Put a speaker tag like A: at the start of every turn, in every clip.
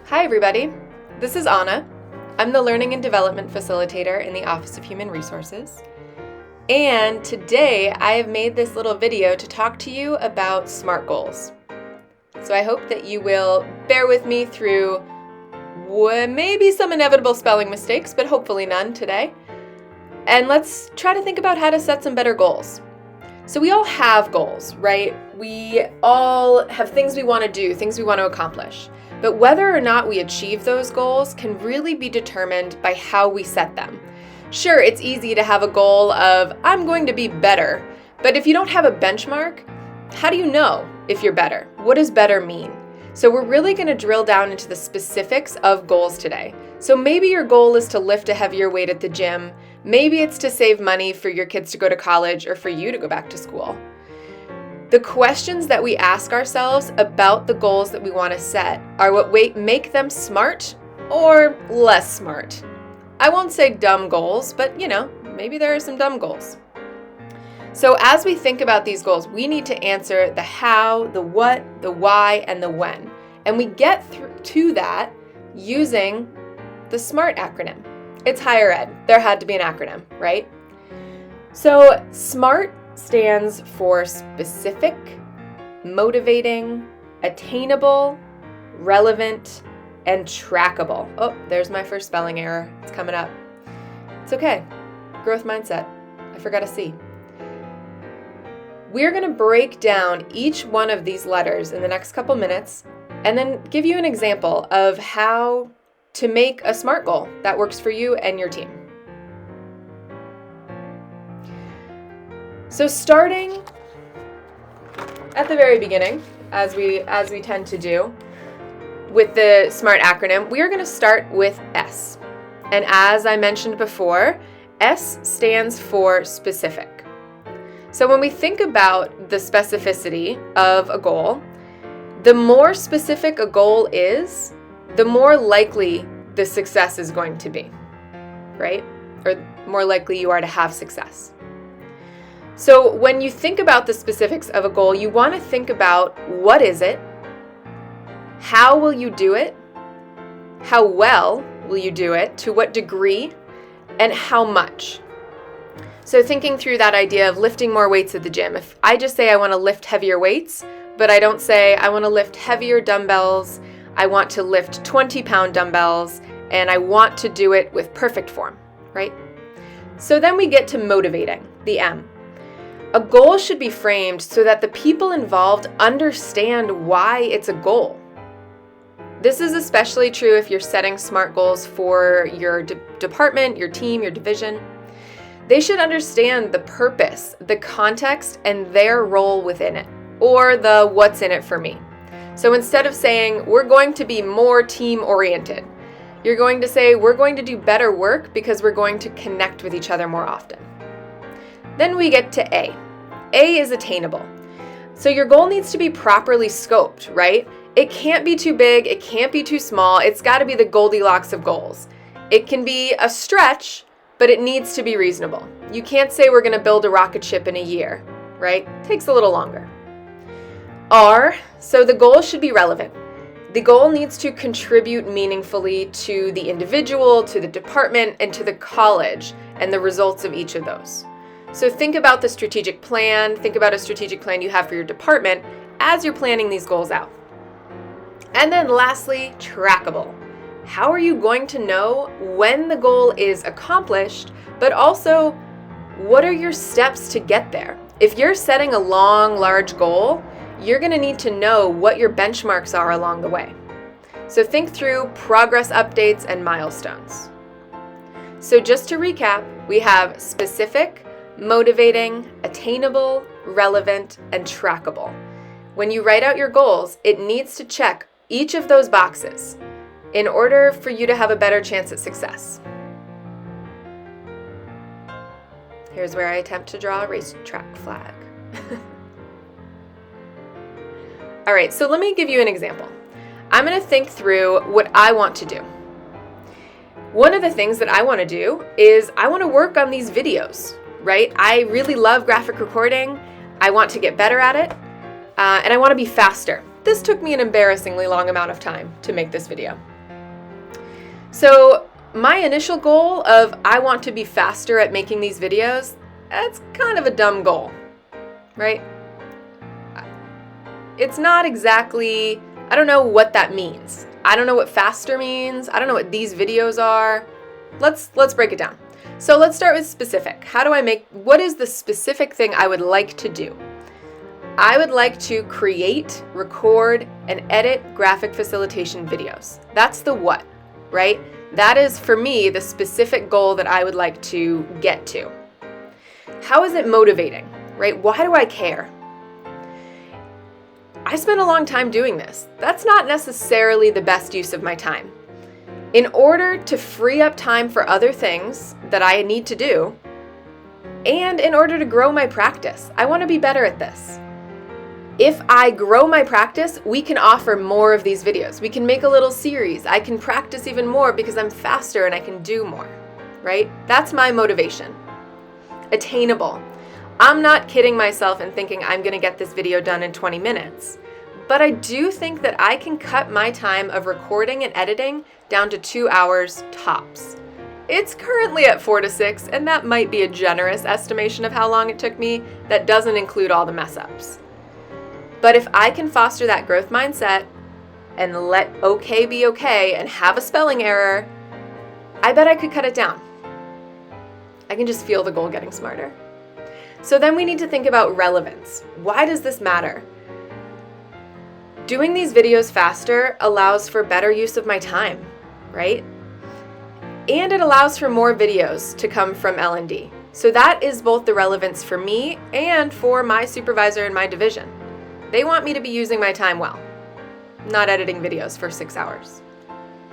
A: Hi everybody, this is Anna. I'm the Learning and Development Facilitator in the Office of Human Resources. And today I have made this little video to talk to you about SMART goals. So I hope that you will bear with me through maybe some inevitable spelling mistakes, but hopefully none today. And let's try to think about how to set some better goals. So we all have goals, right? We all have things we want to do, things we want to accomplish. But whether or not we achieve those goals can really be determined by how we set them. Sure, it's easy to have a goal of, I'm going to be better, but if you don't have a benchmark, how do you know if you're better? What does better mean? So we're really going to drill down into the specifics of goals today. So maybe your goal is to lift a heavier weight at the gym. Maybe it's to save money for your kids to go to college or for you to go back to school. The questions that we ask ourselves about the goals that we want to set are what make them smart or less smart. I won't say dumb goals, but maybe there are some dumb goals. So as we think about these goals, we need to answer the how, the what, the why, and the when. And we get to that using the SMART acronym. It's higher ed. There had to be an acronym, right? So SMART stands for specific, motivating, attainable, relevant, and trackable. Oh, there's my first spelling error. It's coming up. It's okay. Growth mindset. I forgot a C. We're going to break down each one of these letters in the next couple minutes and then give you an example of how to make a SMART goal that works for you and your team. So starting at the very beginning, as we tend to do with the SMART acronym, we are going to start with S. And as I mentioned before, S stands for specific. So when we think about the specificity of a goal, the more specific a goal is, the more likely the success is going to be, right? Or more likely you are to have success. So when you think about the specifics of a goal, you want to think about what is it, how will you do it, how well will you do it, to what degree, and how much. So thinking through that idea of lifting more weights at the gym, if I just say I want to lift heavier weights, but I don't say I want to lift heavier dumbbells, I want to lift 20-pound dumbbells, and I want to do it with perfect form, right? So then we get to motivating, the M. A goal should be framed so that the people involved understand why it's a goal. This is especially true if you're setting SMART goals for your department, your team, your division. They should understand the purpose, the context, and their role within it, or the what's in it for me. So instead of saying, we're going to be more team-oriented, you're going to say, we're going to do better work because we're going to connect with each other more often. Then we get to A. A is attainable. So your goal needs to be properly scoped, right? It can't be too big, it can't be too small, it's got to be the Goldilocks of goals. It can be a stretch, but it needs to be reasonable. You can't say we're going to build a rocket ship in a year, right? It takes a little longer. R, so the goal should be relevant. The goal needs to contribute meaningfully to the individual, to the department, and to the college, and the results of each of those. So think about the strategic plan, think about a strategic plan you have for your department as you're planning these goals out. And then lastly, trackable. How are you going to know when the goal is accomplished, but also what are your steps to get there? If you're setting a long, large goal, you're going to need to know what your benchmarks are along the way. So think through progress updates and milestones. So just to recap, we have specific, motivating, attainable, relevant, and trackable. When you write out your goals, it needs to check each of those boxes in order for you to have a better chance at success. Here's where I attempt to draw a racetrack flag. All right, so let me give you an example. I'm going to think through what I want to do. One of the things that I want to do is I want to work on these videos, right? I really love graphic recording. I want to get better at it, and I want to be faster. This took me an embarrassingly long amount of time to make this video. So my initial goal of I want to be faster at making these videos, that's kind of a dumb goal, right? It's not exactly, I don't know what that means. I don't know what faster means. I don't know what these videos are. Let's break it down. So let's start with specific. What is the specific thing I would like to do? I would like to create, record, and edit graphic facilitation videos. That's the what, right? That is, for me, the specific goal that I would like to get to. How is it motivating, right? Why do I care? I spent a long time doing this. That's not necessarily the best use of my time. In order to free up time for other things that I need to do, and in order to grow my practice, I want to be better at this. If I grow my practice, we can offer more of these videos. We can make a little series. I can practice even more because I'm faster and I can do more, right? That's my motivation. Attainable. I'm not kidding myself and thinking I'm going to get this video done in 20 minutes, but I do think that I can cut my time of recording and editing down to 2 hours tops. It's currently at 4 to 6, and that might be a generous estimation of how long it took me. That doesn't include all the mess ups. But if I can foster that growth mindset and let okay be okay and have a spelling error, I bet I could cut it down. I can just feel the goal getting smarter. So then we need to think about relevance. Why does this matter? Doing these videos faster allows for better use of my time, right? And it allows for more videos to come from L&D. So that is both the relevance for me and for my supervisor in my division. They want me to be using my time well, not editing videos for 6 hours.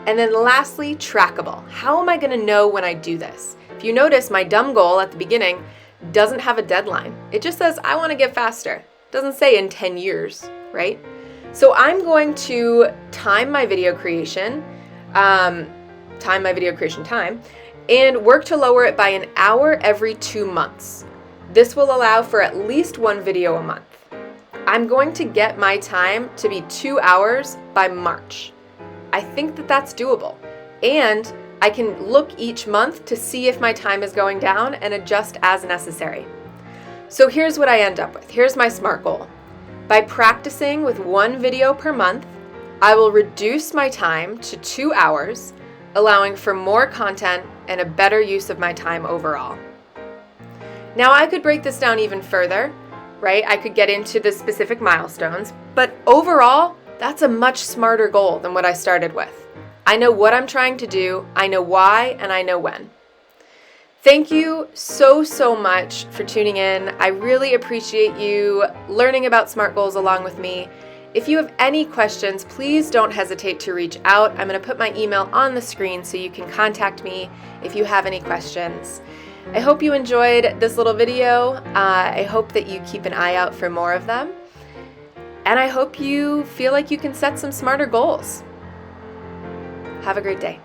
A: And then lastly, trackable. How am I going to know when I do this? If you notice, my dumb goal at the beginning doesn't have a deadline. It just says, I want to get faster. It doesn't say in 10 years, right? So I'm going to time my video creation time, and work to lower it by an hour every 2 months. This will allow for at least one video a month. I'm going to get my time to be 2 hours by March. I think that that's doable. And I can look each month to see if my time is going down and adjust as necessary. So here's what I end up with. Here's my SMART goal. By practicing with 1 video per month, I will reduce my time to 2 hours, allowing for more content and a better use of my time overall. Now I could break this down even further, right? I could get into the specific milestones, but overall, that's a much smarter goal than what I started with. I know what I'm trying to do, I know why, and I know when. Thank you so much for tuning in. I really appreciate you learning about SMART goals along with me. If you have any questions, please don't hesitate to reach out. I'm going to put my email on the screen so you can contact me if you have any questions. I hope you enjoyed this little video. I hope that you keep an eye out for more of them. And I hope you feel like you can set some smarter goals. Have a great day.